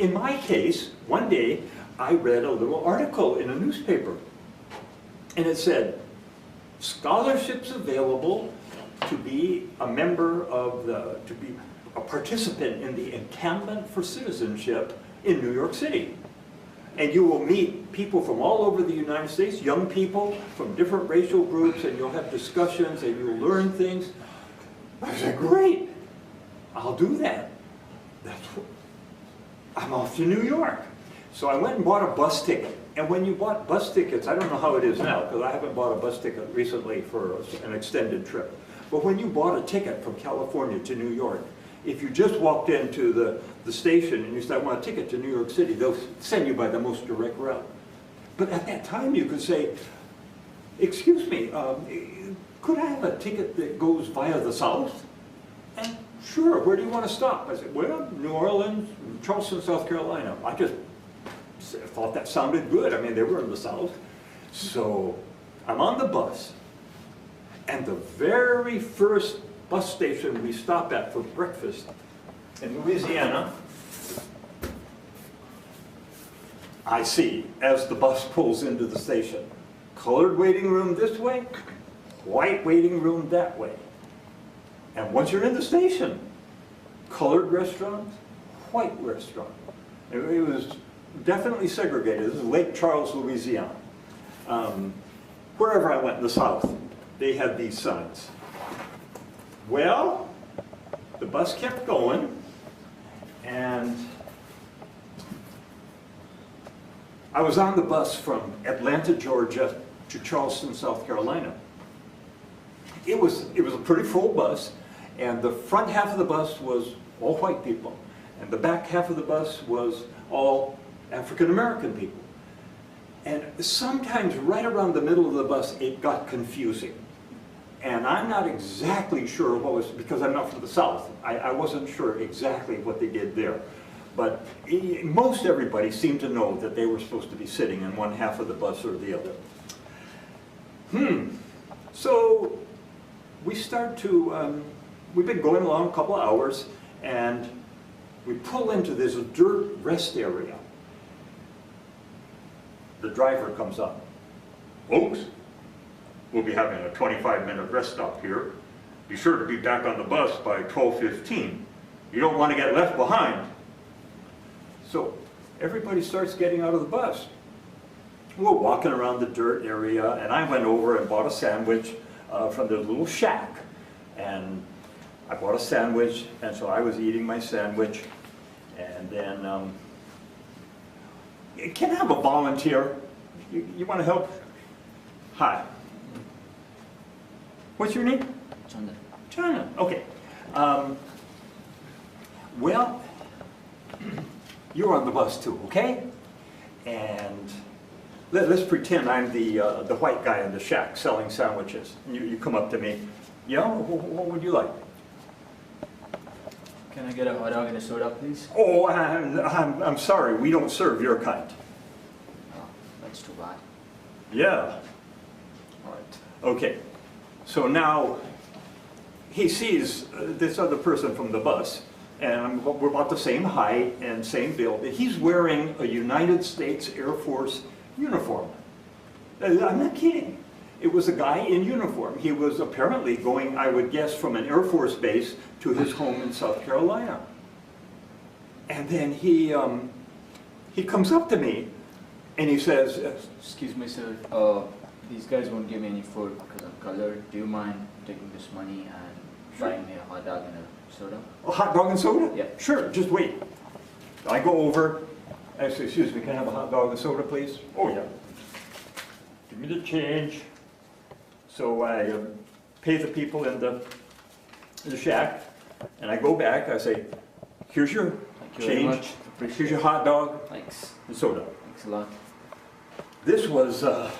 in my case, one day, I read a little article in a newspaper, and it said, scholarships available to be a member of to be a participant in the Encampment for Citizenship in New York City. And you will meet people from all over the United States, young people from different racial groups, and you'll have discussions and you'll learn things. I said, great, I'll do that. I'm off to New York. So I went and bought a bus ticket. And when you bought bus tickets, I don't know how it is now, because I haven't bought a bus ticket recently for an extended trip. But when you bought a ticket from California to New York, if you just walked into the station and you said, I want a ticket to New York City, they'll send you by the most direct route. But at that time you could say, excuse me, could I have a ticket that goes via the South? And sure, where do you want to stop? I said, well, New Orleans, Charleston, South Carolina. I just thought that sounded good. I mean, they were in the South. So I'm on the bus, and the very first bus station we stop at for breakfast in Louisiana, I see, as the bus pulls into the station, colored waiting room this way, white waiting room that way. And once you're in the station, colored restaurants, white restaurant. It was definitely segregated. This is Lake Charles, Louisiana. Wherever I went in the South, they had these signs. Well, the bus kept going, and I was on the bus from Atlanta, Georgia to Charleston, South Carolina. It was a pretty full bus, and the front half of the bus was all white people, and the back half of the bus was all African American people. And sometimes right around the middle of the bus, it got confusing. And I'm not exactly sure what was, because I'm not from the South, I wasn't sure exactly what they did there. But most everybody seemed to know that they were supposed to be sitting in one half of the bus or the other. So we start to, we've been going along a couple of hours, and we pull into this dirt rest area. The driver comes up. Folks, we'll be having a 25-minute rest stop here. Be sure to be back on the bus by 12:15. You don't want to get left behind. So everybody starts getting out of the bus. We're walking around the dirt area, and I went over and bought a sandwich from the little shack. And I bought a sandwich, and so I was eating my sandwich. And then, can I have a volunteer? You want to help? Hi. What's your name? Chanda. China, okay. Well, you're on the bus too, okay? And let's pretend I'm the white guy in the shack selling sandwiches. You come up to me. Yeah, what would you like? Can I get a hot dog and a soda, please? Oh, I'm sorry, we don't serve your kind. Oh, that's too bad. Yeah. All right. Okay. So now he sees this other person from the bus, and we're about the same height and same build. He's wearing a United States Air Force uniform. I'm not kidding. It was a guy in uniform. He was apparently going, I would guess, from an Air Force base to his home in South Carolina. And then he comes up to me and he says, Excuse me, sir. These guys won't give me any food because I'm colored. Do you mind taking this money and buying me a hot dog and a soda? a hot dog and soda? Yeah. Sure, just wait. I go over, I say, excuse me, can I have a hot dog and soda, please? Oh, yeah. Give me the change. So I pay the people in the shack, and I go back, I say, here's your Thank you very change, much. Appreciate here's your hot dog Thanks. and soda. Thanks a lot. This was a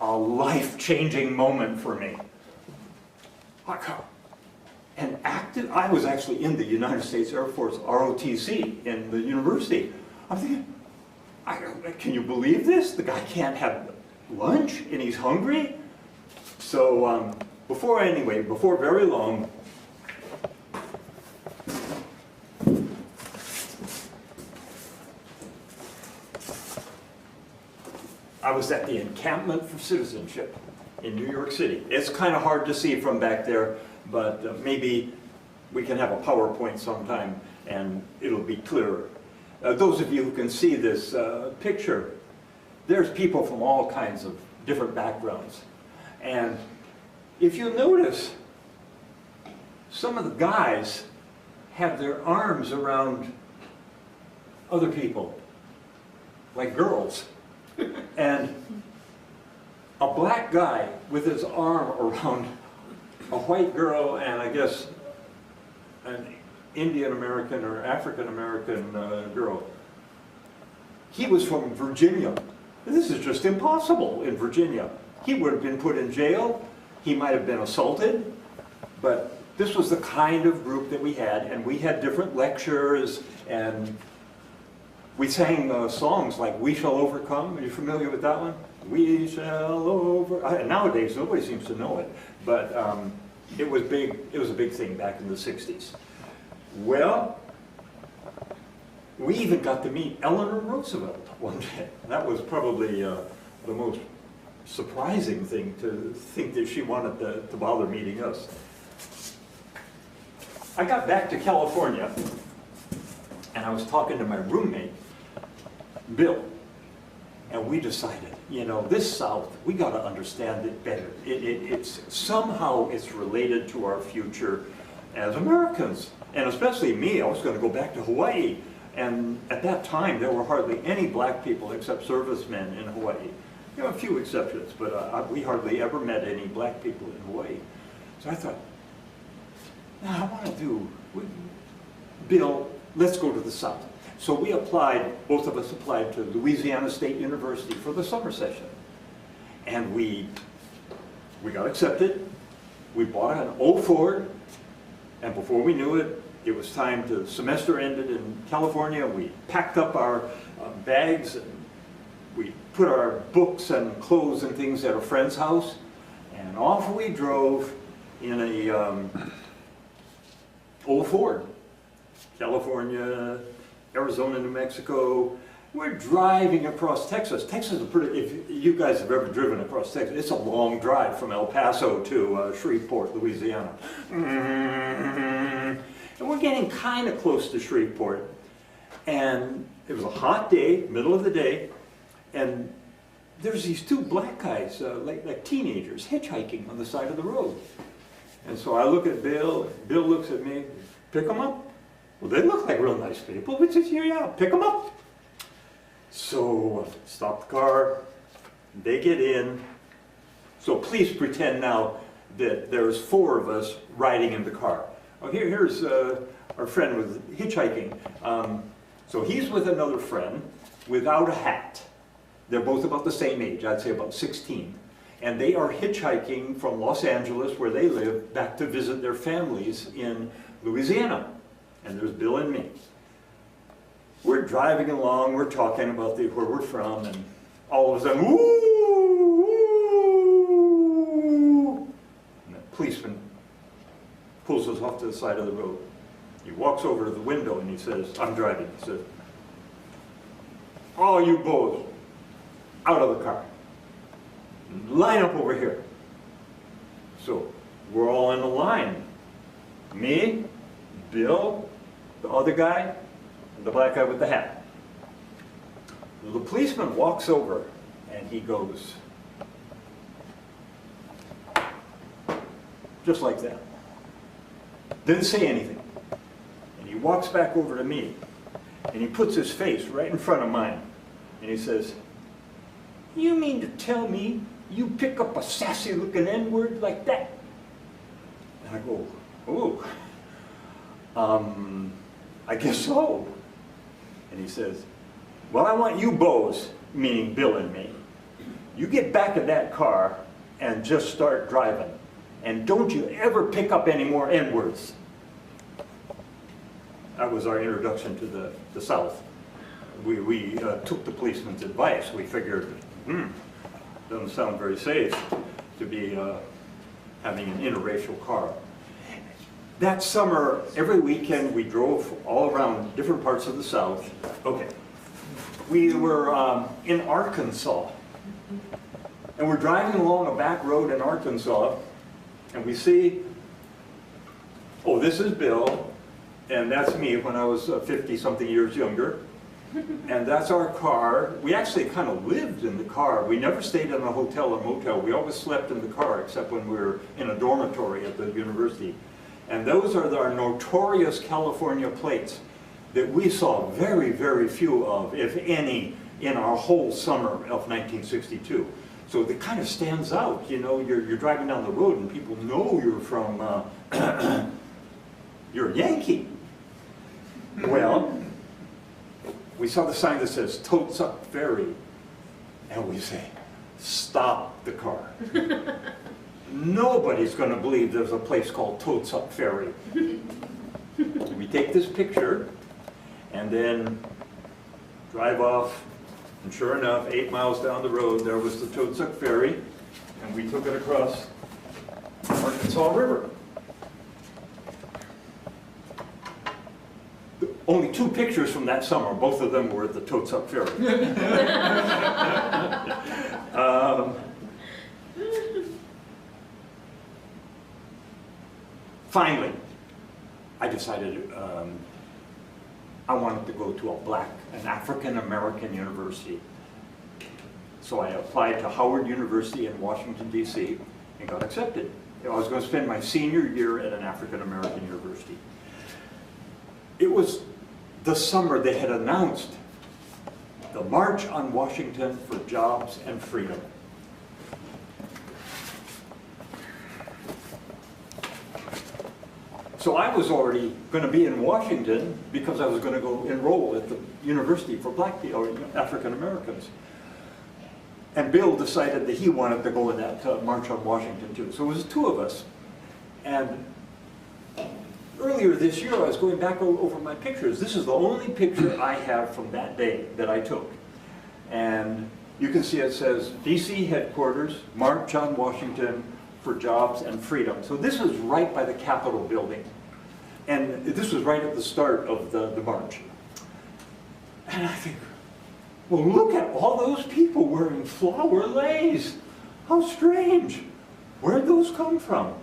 life-changing moment for me. And I was actually in the United States Air Force ROTC in the university. I'm thinking, can you believe this? The guy can't have lunch and he's hungry? So before very long, I was at the encampment for citizenship in New York City. It's kind of hard to see from back there, but maybe we can have a PowerPoint sometime and it'll be clearer. Those of you who can see this picture, there's people from all kinds of different backgrounds. And if you notice, some of the guys have their arms around other people, like girls. And a black guy with his arm around a white girl and I guess an Indian American or African American girl. He was from Virginia. This is just impossible in Virginia. He would have been put in jail. He might have been assaulted. But this was the kind of group that we had, and we had different lectures, and we sang songs like "We Shall Overcome." Are you familiar with that one? We shall over. Nowadays, nobody seems to know it, but it was big. It was a big thing back in the '60s. Well, we even got to meet Eleanor Roosevelt one day. That was probably the most surprising thing, to think that she wanted to bother meeting us. I got back to California, and I was talking to my roommate, Bill, and we decided, you know, this South, we got to understand it better. Somehow it's related to our future as Americans, and especially me. I was going to go back to Hawaii, and at that time there were hardly any black people except servicemen in Hawaii. You know, a few exceptions, but we hardly ever met any black people in Hawaii. So I thought, now I want to do, Bill, let's go to the South. So we applied, both of us applied to Louisiana State University for the summer session. And we got accepted. We bought an old Ford, and before we knew it, it was time to, the semester ended in California. We packed up our bags, and we put our books and clothes and things at a friend's house, and off we drove in a old Ford. California, Arizona, New Mexico. We're driving across Texas. Texas is pretty, if you guys have ever driven across Texas, it's a long drive from El Paso to Shreveport, Louisiana. And we're getting kind of close to Shreveport. And it was a hot day, middle of the day, and there's these two black guys, like teenagers, hitchhiking on the side of the road. And so I look at Bill, Bill looks at me, pick them up. Well, they look like real nice people. We said, yeah, pick them up. So stop the car, they get in. So please pretend now that there's four of us riding in the car. Oh, here's our friend with hitchhiking. So he's with another friend without a hat. They're both about the same age, I'd say about 16. And they are hitchhiking from Los Angeles, where they live, back to visit their families in Louisiana. And there's Bill and me. We're driving along, we're talking about where we're from, and all of a sudden, woo, woo, and the policeman pulls us off to the side of the road. He walks over to the window and he says, I'm driving, he says, all you boys, out of the car. Line up over here. So we're all in a line. Me, Bill, the other guy, and the black guy with the hat. The policeman walks over and he goes, just like that. Didn't say anything. And he walks back over to me and he puts his face right in front of mine and he says, you mean to tell me you pick up a sassy looking N-word like that? And I go, oh, I guess so. And he says, well, I want you boys, meaning Bill and me, you get back in that car and just start driving. And don't you ever pick up any more N-words. That was our introduction to the South. We took the policeman's advice. We figured, doesn't sound very safe to be having an interracial car. That summer, every weekend, we drove all around different parts of the South. Okay. We were in Arkansas, And we're driving along a back road in Arkansas, and we see, oh, this is Bill, and that's me when I was 50-something years younger. And that's our car. We actually kind of lived in the car. We never stayed in a hotel or motel. We always slept in the car, except when we were in a dormitory at the university. And those are our notorious California plates that we saw very, very few of, if any, in our whole summer of 1962. So it kind of stands out, you know, you're driving down the road and people know you're from, you're a Yankee. Well, we saw the sign that says Totes Up Ferry, and we say, stop the car. Nobody's going to believe there's a place called Totes Up Ferry. We take this picture and then drive off, and sure enough, 8 miles down the road, there was the Totes Up Ferry, and we took it across the Arkansas River. Only 2 pictures from that summer, both of them were at the Totes Up Ferry. Finally, I decided I wanted to go to an African-American university. So I applied to Howard University in Washington, D.C. and got accepted. I was going to spend my senior year at an African-American university. It was the summer they had announced the March on Washington for Jobs and Freedom. So I was already going to be in Washington because I was going to go enroll at the university for black people, or African Americans. And Bill decided that he wanted to go in that March on Washington too. So it was 2 of us. And earlier this year, I was going back over my pictures. This is the only picture I have from that day that I took. And you can see it says, DC headquarters, March on Washington for Jobs and Freedom. So this was right by the Capitol building. And this was right at the start of the march. And I think, well, look at all those people wearing flower lace. How strange. Where'd those come from?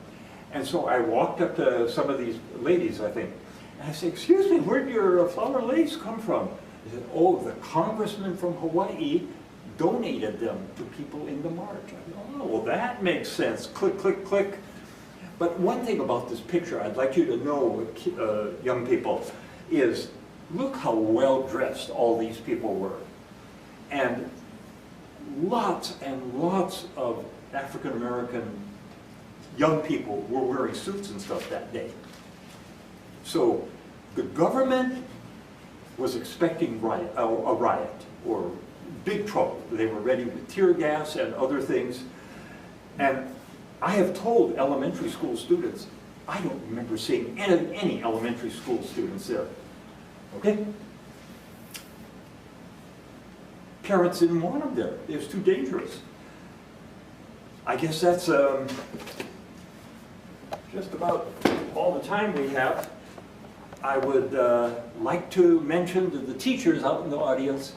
And so I walked up to some of these ladies, I think, and I said, excuse me, where'd your flower lace come from? They said, oh, the congressman from Hawaii donated them to people in the march. I said, oh, well, that makes sense. Click, click, click. But one thing about this picture I'd like you to know, young people, is look how well dressed all these people were. And lots of African American young people were wearing suits and stuff that day. So the government was expecting a riot or big trouble. They were ready with tear gas and other things. And I have told elementary school students, I don't remember seeing any elementary school students there. Okay? Parents didn't want them there. It was too dangerous. I guess that's just about all the time we have. I would like to mention to the teachers out in the audience,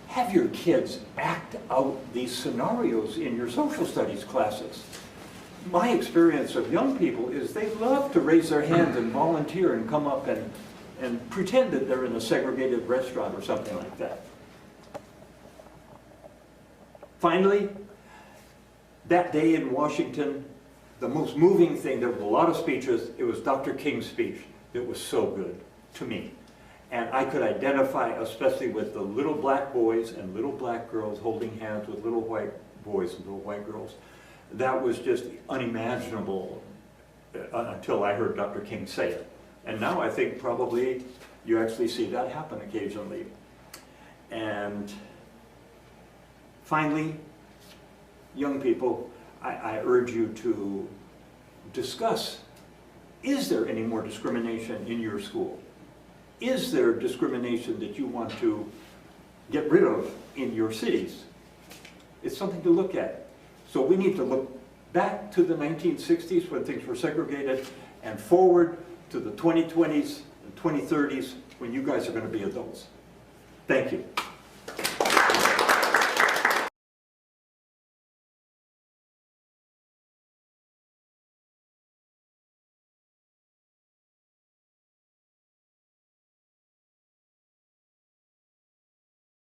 have your kids act out these scenarios in your social studies classes. My experience of young people is they love to raise their hands and volunteer and come up and pretend that they're in a segregated restaurant or something like that. Finally, that day in Washington, the most moving thing, there were a lot of speeches, it was Dr. King's speech that was so good to me. And I could identify especially with the little black boys and little black girls holding hands with little white boys and little white girls. That was just unimaginable until I heard Dr. King say it. And now I think probably you actually see that happen occasionally. And finally, young people, I urge you to discuss, is there any more discrimination in your school? Is there discrimination that you want to get rid of in your cities? It's something to look at. So we need to look back to the 1960s when things were segregated and forward to the 2020s and 2030s when you guys are going to be adults. Thank you.